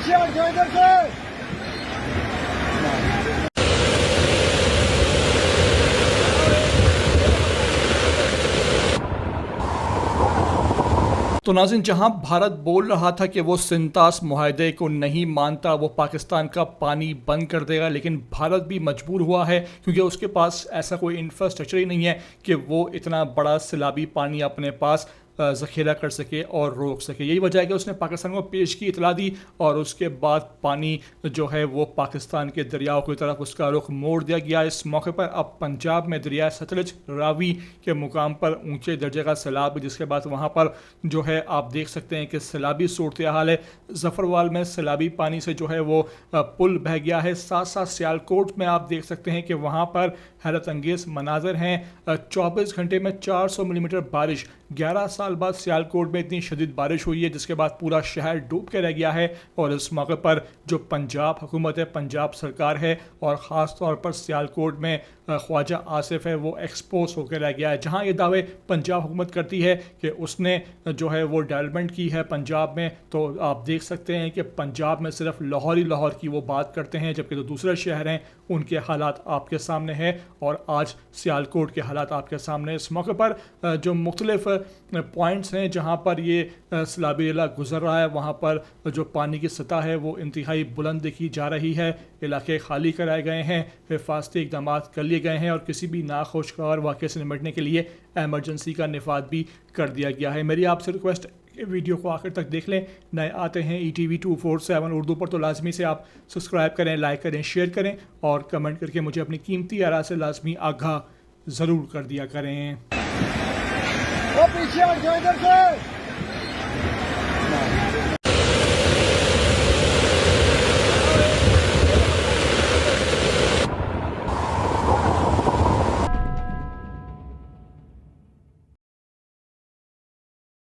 पीछे हट जाओ इधर से। तो नाज़रीन, जहां भारत बोल रहा था कि वो सिंतास मुआहदे को नहीं मानता, वो पाकिस्तान का पानी बंद कर देगा, लेकिन भारत भी मजबूर हुआ है क्योंकि उसके पास ऐसा कोई इंफ्रास्ट्रक्चर ही नहीं है कि वो इतना बड़ा सैलाबी पानी अपने पास ज़ख़ीरा कर सके और रोक सके। यही वजह है कि उसने पाकिस्तान को पेश की इतला दी और उसके बाद पानी जो है वो पाकिस्तान के दरियाओं की तरफ उसका रुख मोड़ दिया गया। इस मौके पर अब पंजाब में दरिया सतलज रावी के मुकाम पर ऊंचे दर्जे का सैलाब, जिसके बाद वहाँ पर जो है आप देख सकते हैं कि सैलाबी सूरत हाल है। ज़फ़रवाल में सैलाबी पानी से जो है वो पुल बह गया है। साथ साथ सियालकोट में आप देख सकते हैं कि वहाँ पर हैरत अंगेज़ मनाजर हैं। 24 घंटे में 400 मिलीमीटर बारिश। 11 साल बाद सियालकोट में इतनी शदीद बारिश हुई है जिसके बाद पूरा शहर डूब के रह गया है। और इस मौके पर जो पंजाब हुकूमत है, पंजाब सरकार है और ख़ास तौर पर सियालकोट में ख्वाजा आसिफ है, वो एक्सपोज होकर रह गया है। जहां ये दावे पंजाब हुकूमत करती है कि उसने जो है वो डेवलपमेंट की है पंजाब में, तो आप देख सकते हैं कि पंजाब में सिर्फ लाहौर ही लाहौर की वो बात करते हैं, जबकि जो दूसरे शहर हैं उनके हालात आपके सामने हैं। और आज सियालकोट के हालात आपके सामने। इस मौके पर जो मुख्तलिफ पॉइंट्स हैं जहाँ पर ये सैलाबी इला गुजर रहा है, वहाँ पर जो पानी की सतह है वो इंतहाई बुलंद देखी जा रही है। इलाके खाली कराए गए हैं, हिफाजती इक़दाम कर लिए गए हैं और किसी भी नाखुशगवार वाक़े से निपटने के लिए एमरजेंसी का निफाद भी कर दिया गया है। मेरी आपसे रिक्वेस्ट, वीडियो को आखिर तक देख लें। नए आते हैं ETV 247 उर्दू पर तो लाजमी से आप सब्सक्राइब करें, लाइक करें, शेयर करें और कमेंट करके मुझे अपनी कीमती आरा से लाजमी आगाह ज़रूर कर दिया करें। पीछे हट जाओ इधर से।